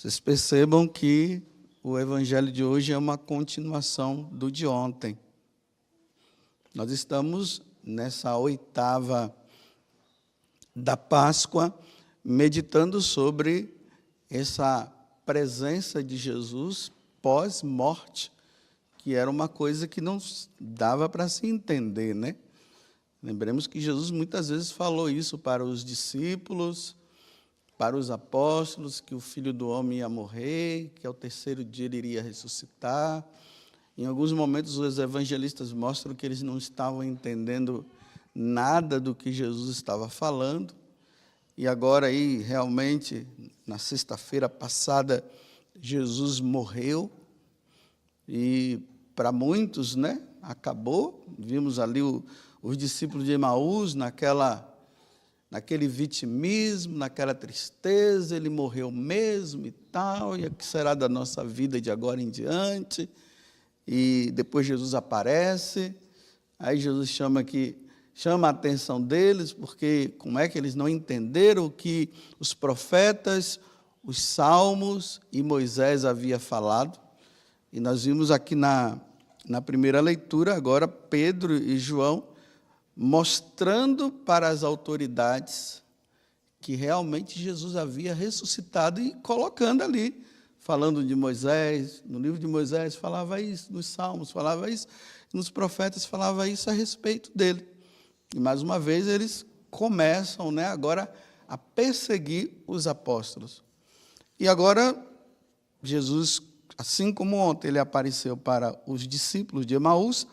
Vocês percebam que o evangelho de hoje é uma continuação do de ontem. Nós estamos nessa oitava da Páscoa, meditando sobre essa presença de Jesus pós-morte, que era uma coisa que não dava para se entender, né? Lembremos que Jesus muitas vezes falou isso para os discípulos, para os apóstolos, que o Filho do Homem ia morrer, que ao terceiro dia ele iria ressuscitar. Em alguns momentos, os evangelistas mostram que eles não estavam entendendo nada do que Jesus estava falando. E agora, aí, realmente, na sexta-feira passada, Jesus morreu. E, para muitos, né, acabou. Vimos ali os discípulos de Emaús, naquele vitimismo, naquela tristeza, ele morreu mesmo e tal, e o que será da nossa vida de agora em diante? E depois Jesus aparece, aí Jesus chama a atenção deles, porque como é que eles não entenderam o que os profetas, os salmos e Moisés havia falado? E nós vimos aqui na primeira leitura, agora, Pedro e João, mostrando para as autoridades que realmente Jesus havia ressuscitado e colocando ali, falando de Moisés, no livro de Moisés falava isso, nos Salmos falava isso, nos profetas falava isso a respeito dele. E mais uma vez eles começam, né, agora a perseguir os apóstolos. E agora Jesus, assim como ontem ele apareceu para os discípulos de Emaús,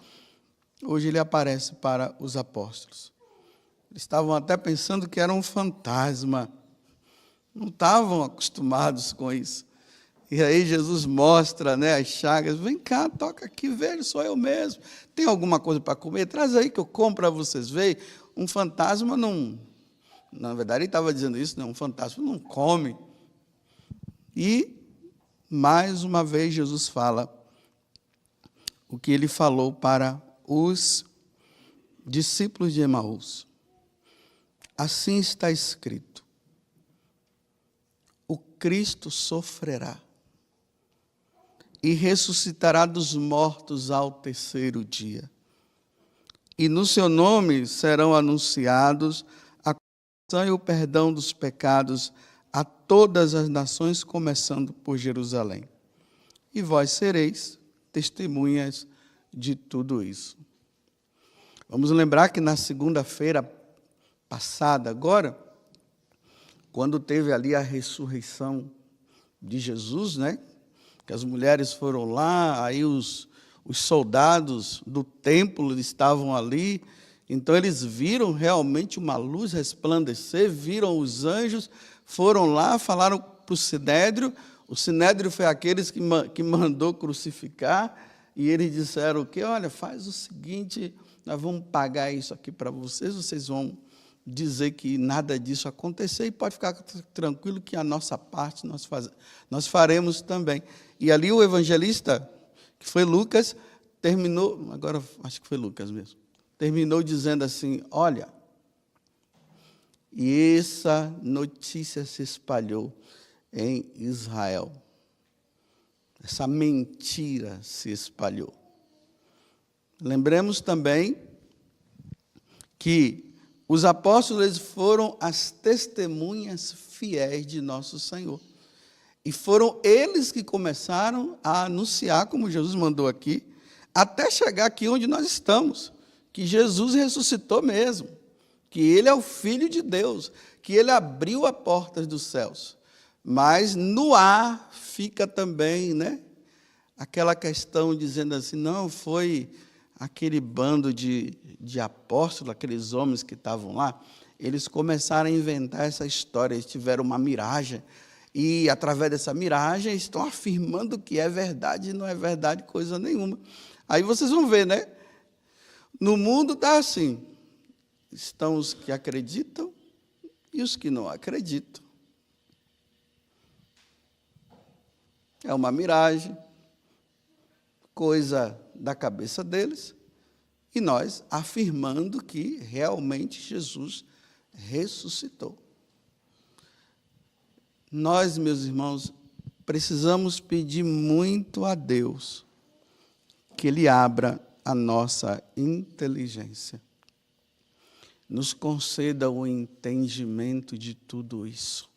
hoje ele aparece para os apóstolos. Eles estavam até pensando que era um fantasma, não estavam acostumados com isso. E aí Jesus mostra, né, as chagas, vem cá, toca aqui, veja, sou eu mesmo. Tem alguma coisa para comer? Traz aí que eu como para vocês verem. Um fantasma não, na verdade ele estava dizendo isso, né, um fantasma não come. E, mais uma vez, Jesus fala o que ele falou para os discípulos de Emaús. Assim está escrito: o Cristo sofrerá e ressuscitará dos mortos ao terceiro dia. E no seu nome serão anunciados a conversão e o perdão dos pecados a todas as nações, começando por Jerusalém. E vós sereis testemunhas de tudo isso. Vamos lembrar que na segunda-feira passada, agora, quando teve ali a ressurreição de Jesus, né? Que as mulheres foram lá, aí os soldados do templo estavam ali, então eles viram realmente uma luz resplandecer, viram os anjos, foram lá, falaram para o Sinédrio. O Sinédrio foi aqueles que mandou crucificar, e eles disseram o quê? Olha, faz o seguinte, nós vamos pagar isso aqui para vocês, vocês vão dizer que nada disso aconteceu, e pode ficar tranquilo que a nossa parte nós faremos também. E ali o evangelista, que foi Lucas, terminou, agora acho que foi Lucas mesmo, terminou dizendo assim: olha, e essa notícia se espalhou em Israel. Essa mentira se espalhou. Lembremos também que os apóstolos eles foram as testemunhas fiéis de nosso Senhor. E foram eles que começaram a anunciar, como Jesus mandou aqui, até chegar aqui onde nós estamos, que Jesus ressuscitou mesmo, que Ele é o Filho de Deus, que Ele abriu as portas dos céus. Mas no ar fica também, né, aquela questão dizendo assim, não, foi aquele bando de apóstolos, aqueles homens que estavam lá, eles começaram a inventar essa história, eles tiveram uma miragem, e através dessa miragem estão afirmando que é verdade, e não é verdade coisa nenhuma. Aí vocês vão ver, né? No mundo está assim, estão os que acreditam e os que não acreditam. É uma miragem, coisa da cabeça deles, e nós afirmando que realmente Jesus ressuscitou. Nós, meus irmãos, precisamos pedir muito a Deus que Ele abra a nossa inteligência, nos conceda o entendimento de tudo isso.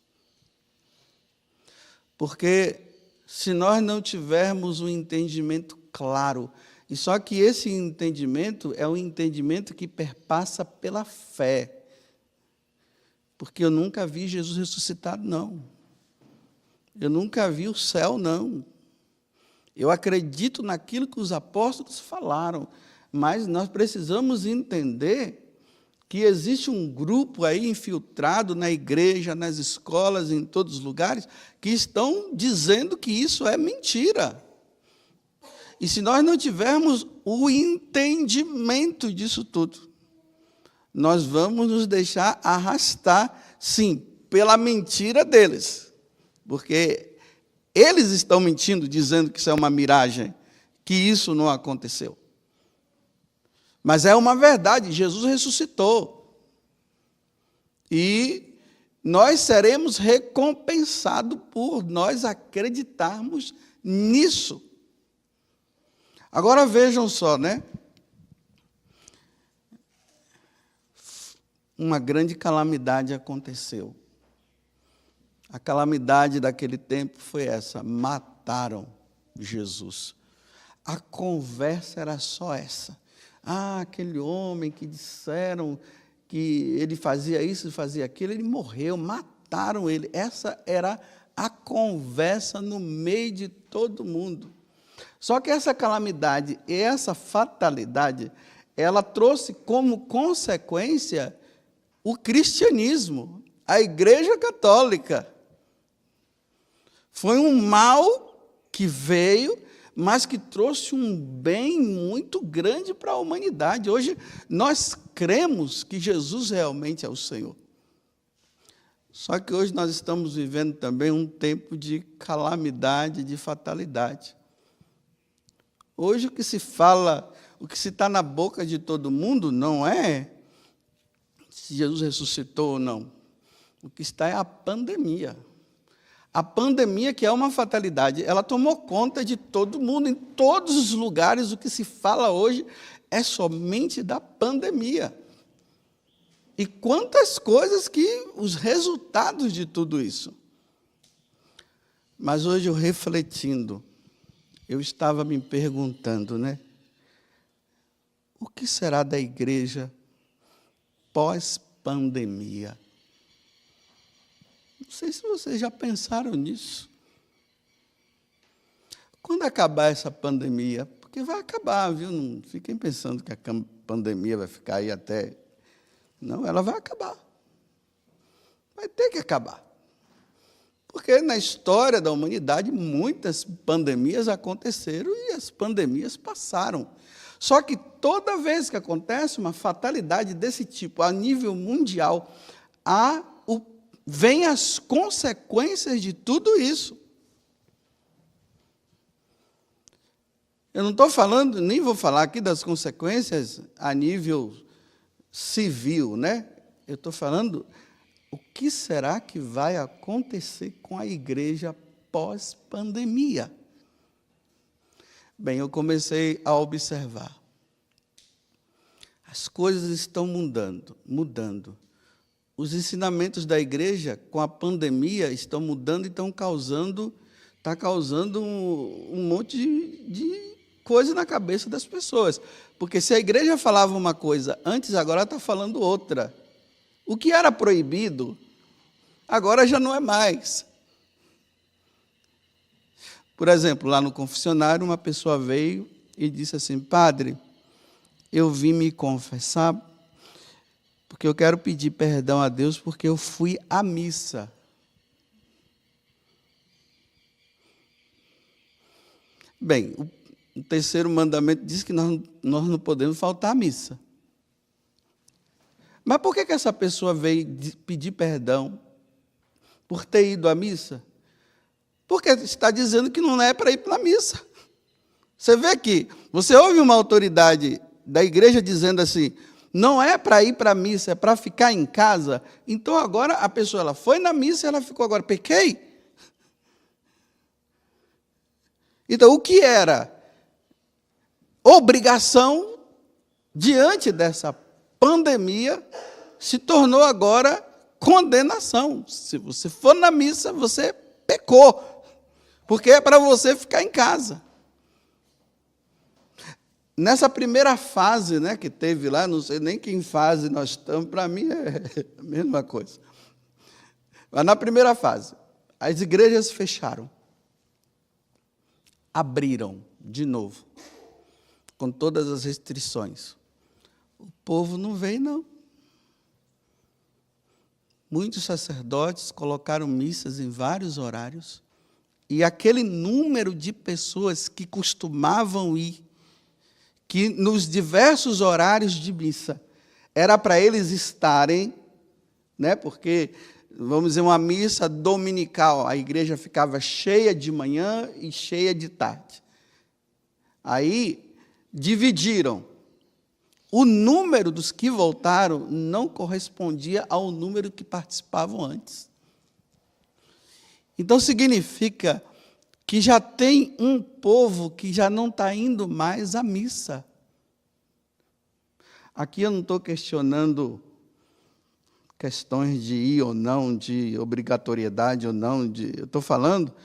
Porque se nós não tivermos um entendimento claro, e só que esse entendimento é um entendimento que perpassa pela fé, porque eu nunca vi Jesus ressuscitado, não. Eu nunca vi o céu, não. Eu acredito naquilo que os apóstolos falaram, mas nós precisamos entender que existe um grupo aí infiltrado na igreja, nas escolas, em todos os lugares, que estão dizendo que isso é mentira. E se nós não tivermos o entendimento disso tudo, nós vamos nos deixar arrastar, sim, pela mentira deles. Porque eles estão mentindo, dizendo que isso é uma miragem, que isso não aconteceu. Mas é uma verdade, Jesus ressuscitou. E nós seremos recompensados por nós acreditarmos nisso. Agora vejam só, né? Uma grande calamidade aconteceu. A calamidade daquele tempo foi essa: mataram Jesus. A conversa era só essa. Aquele homem que disseram que ele fazia isso e fazia aquilo, ele morreu, mataram ele. Essa era a conversa no meio de todo mundo. Só que essa calamidade e essa fatalidade, ela trouxe como consequência o cristianismo, a Igreja Católica. Foi um mal que veio, mas que trouxe um bem muito grande para a humanidade. Hoje, nós cremos que Jesus realmente é o Senhor. Só que hoje nós estamos vivendo também um tempo de calamidade, de fatalidade. Hoje o que se fala, o que se está na boca de todo mundo não é se Jesus ressuscitou ou não. O que está é a pandemia. A pandemia, que é uma fatalidade, ela tomou conta de todo mundo, em todos os lugares. O que se fala hoje é somente da pandemia. E quantas coisas que, os resultados de tudo isso. Mas hoje, eu refletindo, eu estava me perguntando, né? O que será da igreja pós-pandemia? Não sei se vocês já pensaram nisso. Quando acabar essa pandemia, porque vai acabar, viu? Não fiquem pensando que a pandemia vai ficar aí até... Não, ela vai acabar. Vai ter que acabar. Porque na história da humanidade, muitas pandemias aconteceram e as pandemias passaram. Só que toda vez que acontece uma fatalidade desse tipo, a nível mundial, vem as consequências de tudo isso. Eu não estou falando, nem vou falar aqui das consequências a nível civil, né? Eu estou falando o que será que vai acontecer com a igreja pós-pandemia. Bem, eu comecei a observar. As coisas estão mudando. Os ensinamentos da igreja com a pandemia estão mudando e está causando um monte de coisa na cabeça das pessoas. Porque se a igreja falava uma coisa antes, agora está falando outra. O que era proibido, agora já não é mais. Por exemplo, lá no confessionário, uma pessoa veio e disse assim: padre, eu vim me confessar porque eu quero pedir perdão a Deus porque eu fui à missa. Bem, o terceiro mandamento diz que nós não podemos faltar à missa. Mas por que essa pessoa veio pedir perdão por ter ido à missa? Porque está dizendo que não é para ir para a missa. Você vê que você ouve uma autoridade da igreja dizendo assim: não é para ir para a missa, é para ficar em casa. Então agora a pessoa ela foi na missa e ela ficou agora, pequei? Então, o que era obrigação diante dessa pandemia se tornou agora condenação. Se você for na missa, você pecou, porque é para você ficar em casa. Nessa primeira fase, né, que teve lá, não sei nem que em fase nós estamos, para mim é a mesma coisa. Mas na primeira fase, as igrejas fecharam, abriram de novo, com todas as restrições. O povo não veio, não. Muitos sacerdotes colocaram missas em vários horários, e aquele número de pessoas que costumavam ir, que nos diversos horários de missa, era para eles estarem, né, porque, vamos dizer, uma missa dominical, a igreja ficava cheia de manhã e cheia de tarde. Aí, dividiram. O número dos que voltaram não correspondia ao número que participavam antes. Então, significa que já tem um povo que já não está indo mais à missa. Aqui eu não estou questionando questões de ir ou não, de obrigatoriedade ou não, eu estou falando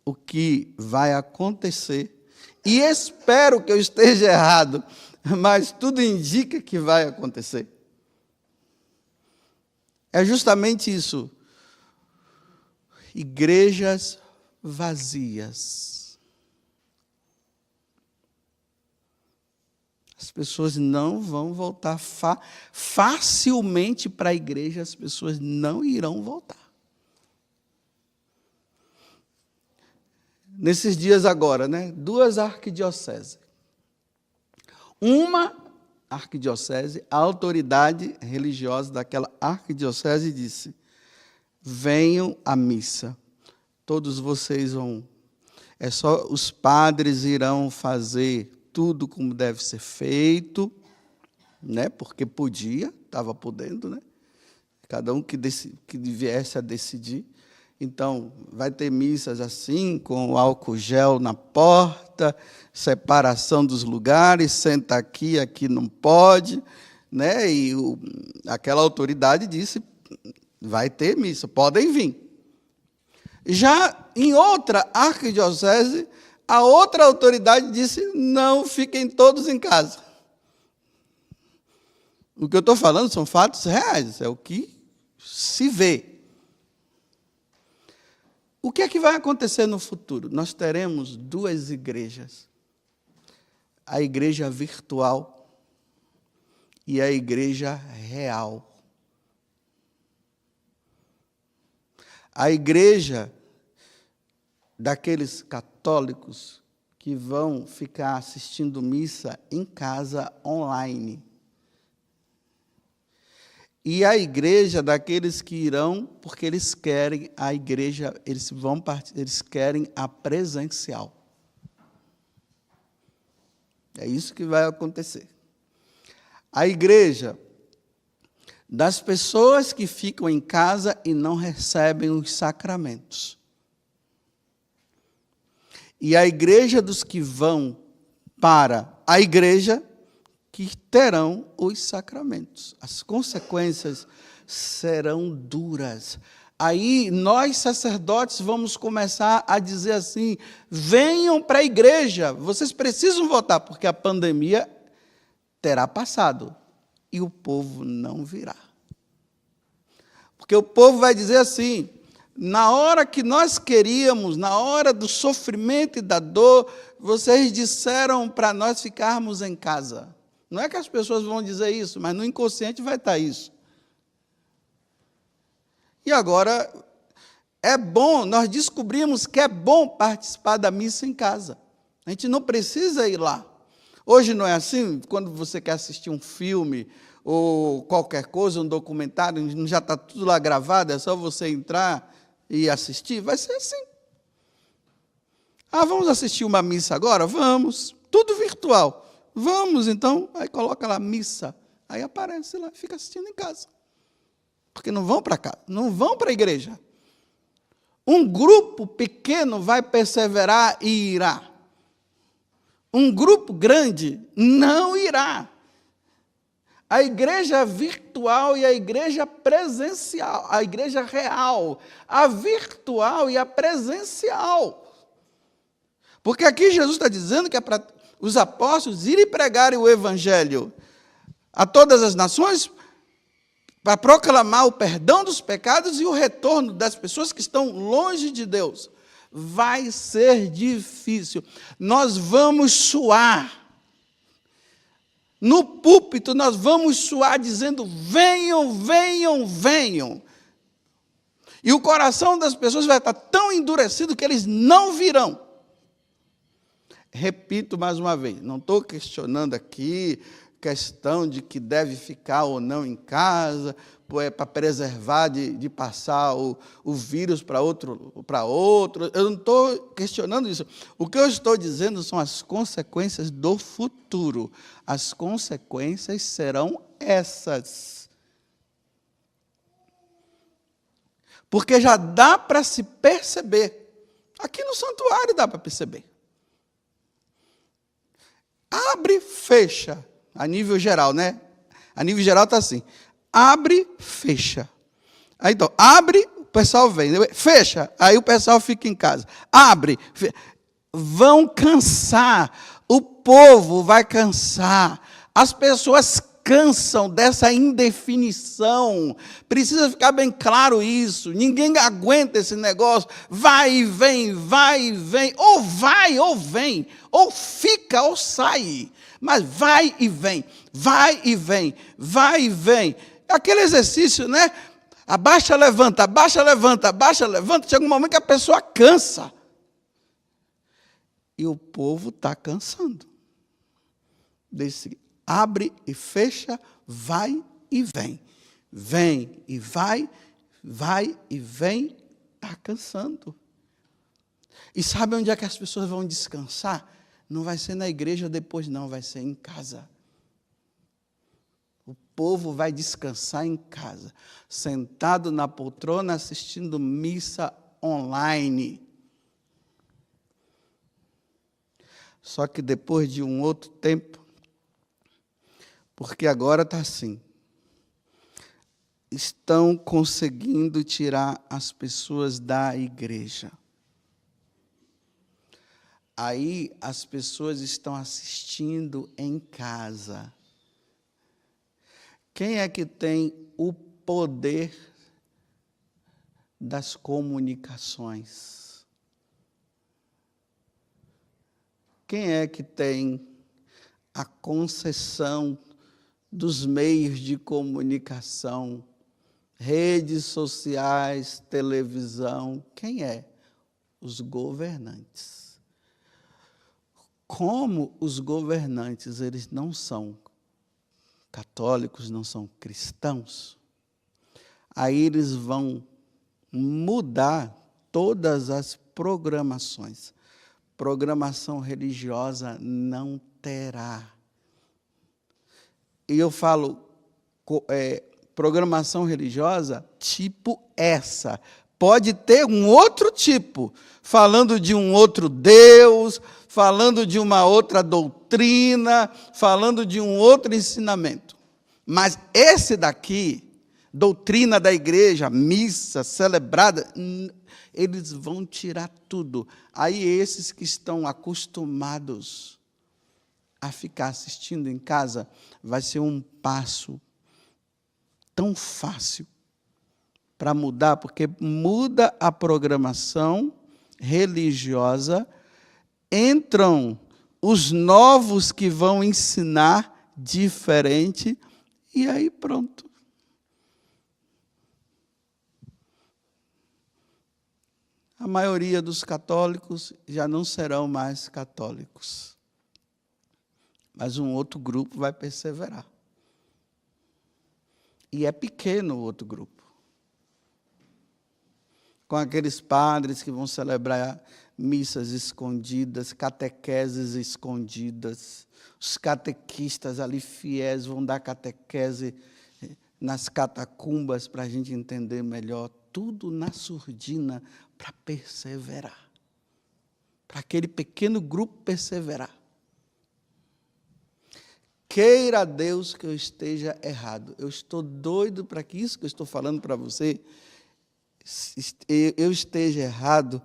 o que vai acontecer. E espero que eu esteja errado, mas tudo indica que vai acontecer. É justamente isso. Igrejas vazias. As pessoas não vão voltar facilmente para a igreja, as pessoas não irão voltar. Nesses dias agora, né, 2 arquidioceses. Uma arquidiocese, a autoridade religiosa daquela arquidiocese disse: venham à missa. Todos vocês vão. É só os padres irão fazer tudo como deve ser feito, né? Porque podia, estava podendo, né? Cada um que viesse a decidir. Então, vai ter missas assim, com álcool gel na porta, separação dos lugares, senta aqui, aqui não pode, né? E aquela autoridade disse: vai ter missa, podem vir. Já em outra arquidiocese, a outra autoridade disse: não, fiquem todos em casa. O que eu estou falando são fatos reais, é o que se vê. O que é que vai acontecer no futuro? Nós teremos 2 igrejas. A igreja virtual e a igreja real. A igreja daqueles católicos que vão ficar assistindo missa em casa online. E a igreja daqueles que irão, porque eles querem a igreja, eles querem a presencial. É isso que vai acontecer. A igreja das pessoas que ficam em casa e não recebem os sacramentos. E a igreja dos que vão para a igreja que terão os sacramentos. As consequências serão duras. Aí nós, sacerdotes, vamos começar a dizer assim: venham para a igreja, vocês precisam votar, porque a pandemia terá passado e o povo não virá. Porque o povo vai dizer assim: na hora que nós queríamos, na hora do sofrimento e da dor, vocês disseram para nós ficarmos em casa. Não é que as pessoas vão dizer isso, mas no inconsciente vai estar isso. E agora, é bom, nós descobrimos que é bom participar da missa em casa. A gente não precisa ir lá. Hoje não é assim? Quando você quer assistir um filme ou qualquer coisa, um documentário, já está tudo lá gravado, é só você entrar e assistir? Vai ser assim. Ah, vamos assistir uma missa agora? Vamos. Tudo virtual. Vamos, então. Aí coloca lá, missa. Aí aparece lá e fica assistindo em casa. Porque não vão para casa, não vão para a igreja. Um grupo pequeno vai perseverar e irá. Um grupo grande não irá. A igreja virtual e a igreja presencial, a igreja real, a virtual e a presencial. Porque aqui Jesus está dizendo que é para os apóstolos irem pregarem o evangelho a todas as nações, para proclamar o perdão dos pecados e o retorno das pessoas que estão longe de Deus. Vai ser difícil. Nós vamos suar. No púlpito nós vamos suar dizendo: venham, venham, venham. E o coração das pessoas vai estar tão endurecido que eles não virão. Repito mais uma vez, não estou questionando aqui questão de que deve ficar ou não em casa, para preservar de passar o vírus para outro. Eu não estou questionando isso. O que eu estou dizendo são as consequências do futuro. As consequências serão essas. Porque já dá para se perceber. Aqui no santuário dá para perceber. Abre, fecha. A nível geral, né? A nível geral está assim. Abre, fecha. Aí, então, abre, o pessoal vem. Fecha, aí o pessoal fica em casa. Abre, fecha. Vão cansar. O povo vai cansar. As pessoas cansam dessa indefinição. Precisa ficar bem claro isso. Ninguém aguenta esse negócio. Vai e vem, vai e vem. Ou vai ou vem. Ou fica ou sai. Mas vai e vem, vai e vem, vai e vem. Aquele exercício, né? Abaixa, levanta, abaixa, levanta, abaixa, levanta. Chega um momento que a pessoa cansa. E o povo está cansando. Desse abre e fecha, vai e vem. Vem e vai e vem, está cansando. E sabe onde é que as pessoas vão descansar? Não vai ser na igreja depois, não, vai ser em casa. O povo vai descansar em casa, sentado na poltrona, assistindo missa online. Só que depois de um outro tempo, porque agora está assim, estão conseguindo tirar as pessoas da igreja. Aí as pessoas estão assistindo em casa. Quem é que tem o poder das comunicações? Quem é que tem a concessão dos meios de comunicação, redes sociais, televisão? Quem é? Os governantes. Como os governantes, eles não são católicos, não são cristãos, aí eles vão mudar todas as programações. Programação religiosa não terá. E eu falo programação religiosa tipo essa. Pode ter um outro tipo, falando de um outro Deus, falando de uma outra doutrina, falando de um outro ensinamento. Mas esse daqui, doutrina da igreja, missa celebrada, eles vão tirar tudo. Aí esses que estão acostumados a ficar assistindo em casa, vai ser um passo tão fácil para mudar, porque muda a programação religiosa, entram os novos que vão ensinar diferente, e aí pronto. A maioria dos católicos já não serão mais católicos. Mas um outro grupo vai perseverar. E é pequeno o outro grupo. Com aqueles padres que vão celebrar missas escondidas, catequeses escondidas. Os catequistas ali fiéis vão dar catequese nas catacumbas para a gente entender melhor. Tudo na surdina para perseverar. Para aquele pequeno grupo perseverar. queira Deus que eu esteja errado. Eu estou doido para que isso que eu estou falando para você, eu esteja errado,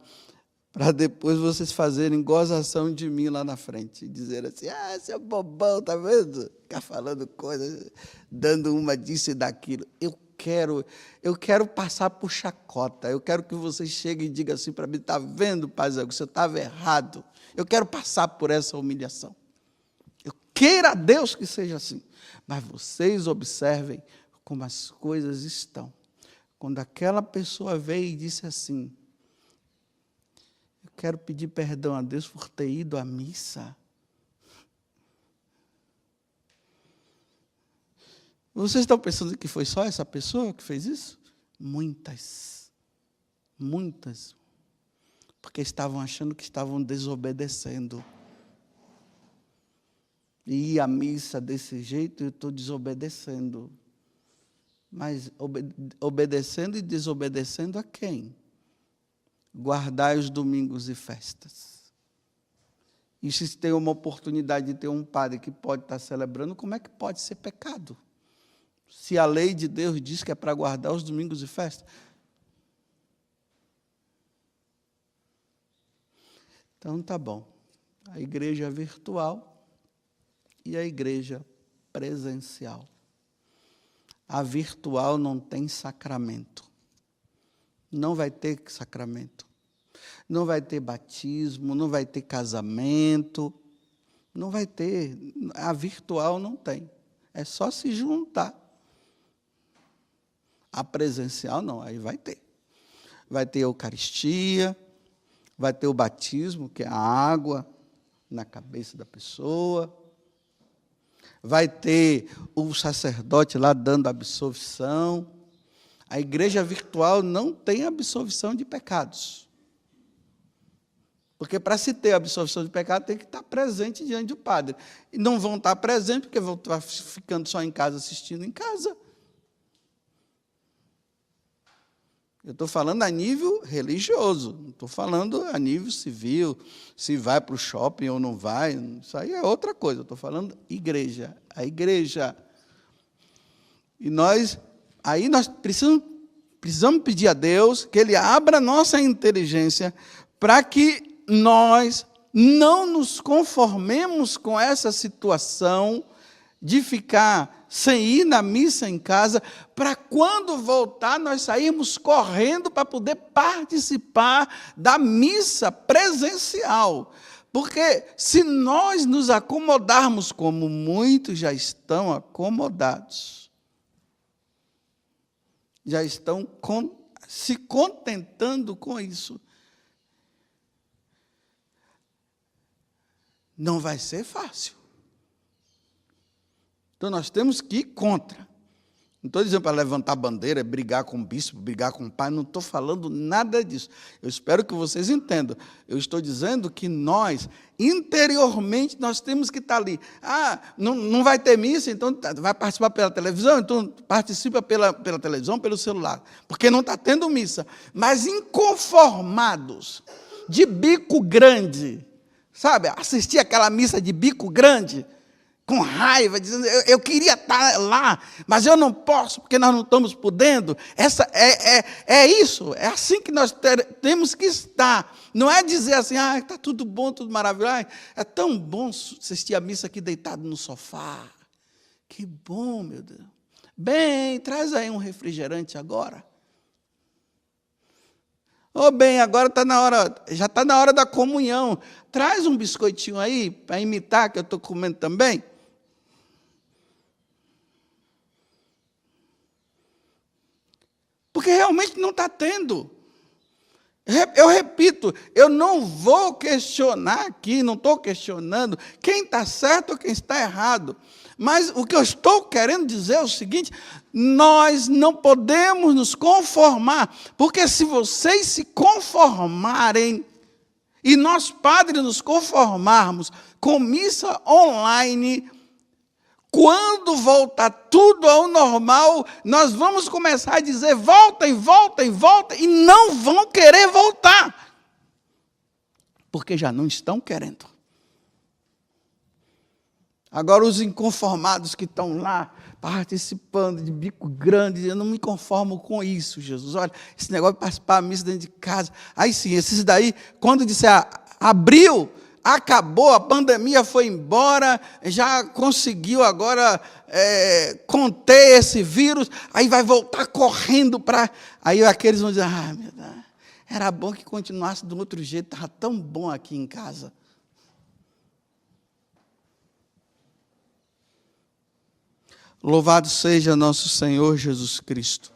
para depois vocês fazerem gozação de mim lá na frente. E dizer assim, seu bobão, tá vendo? Ficar falando coisas, dando uma disso e daquilo. Eu quero passar por chacota. Eu quero que vocês cheguem e digam assim para mim, está vendo, Pazé, que você estava errado. Eu quero passar por essa humilhação. Eu queira a Deus que seja assim. Mas vocês observem como as coisas estão. Quando aquela pessoa veio e disse assim, eu quero pedir perdão a Deus por ter ido à missa. Vocês estão pensando que foi só essa pessoa que fez isso? Muitas. Muitas. Porque estavam achando que estavam desobedecendo. E ir à missa desse jeito, eu estou desobedecendo. Mas obedecendo e desobedecendo a quem? Guardai os domingos e festas. E se tem uma oportunidade de ter um padre que pode estar celebrando, como é que pode ser pecado? Se a lei de Deus diz que é para guardar os domingos e festas. Então, tá bom. A igreja virtual e a igreja presencial. A virtual não tem sacramento. Não vai ter sacramento. Não vai ter batismo, não vai ter casamento. Não vai ter. A virtual não tem. É só se juntar. A presencial não, aí vai ter. Vai ter a Eucaristia, vai ter o batismo, que é a água na cabeça da pessoa. Vai ter o sacerdote lá dando absolvição. A igreja virtual não tem absolvição de pecados. Porque para se ter absolvição de pecado, tem que estar presente diante do padre. E não vão estar presentes, porque vão estar ficando só em casa, assistindo em casa. Eu estou falando a nível religioso, não estou falando a nível civil, se vai para o shopping ou não vai, isso aí é outra coisa, eu estou falando igreja, a igreja. E nós precisamos pedir a Deus que Ele abra a nossa inteligência para que nós não nos conformemos com essa situação de ficar sem ir na missa em casa, para quando voltar nós sairmos correndo para poder participar da missa presencial. Porque se nós nos acomodarmos como muitos já estão acomodados, já estão se contentando com isso, não vai ser fácil. Então, nós temos que ir contra. Não estou dizendo para levantar bandeira, brigar com o bispo, brigar com o pai, não estou falando nada disso. Eu espero que vocês entendam. Eu estou dizendo que nós, interiormente, nós temos que estar ali. Não vai ter missa, então vai participar pela televisão? Então participa pela televisão, pelo celular. Porque não está tendo missa. Mas inconformados, de bico grande, sabe? Assistir aquela missa de bico grande, com raiva, dizendo, eu queria estar lá, mas eu não posso, porque nós não estamos podendo. É isso, é assim que nós temos que estar. Não é dizer assim, está tudo bom, tudo maravilhoso. É tão bom assistir a missa aqui deitado no sofá. Que bom, meu Deus. Bem, traz aí um refrigerante agora. Bem, agora já está na hora da comunhão. Traz um biscoitinho aí, para imitar, que eu estou comendo também. Porque realmente não está tendo. Eu repito, eu não vou questionar aqui, não estou questionando quem está certo ou quem está errado. Mas o que eu estou querendo dizer é o seguinte, nós não podemos nos conformar, porque se vocês se conformarem, e nós, padres, nos conformarmos com missa online, quando voltar tudo ao normal, nós vamos começar a dizer, voltem, voltem, voltem, e não vão querer voltar. Porque já não estão querendo. Agora os inconformados que estão lá, participando de bico grande, eu não me conformo com isso, Jesus. Olha, esse negócio de participar da missa dentro de casa. Aí sim, esses daí, quando disser abriu, acabou, a pandemia foi embora, já conseguiu agora conter esse vírus, aí vai voltar correndo para... Aí aqueles vão dizer, meu Deus, era bom que continuasse do outro jeito, estava tão bom aqui em casa. Louvado seja nosso Senhor Jesus Cristo.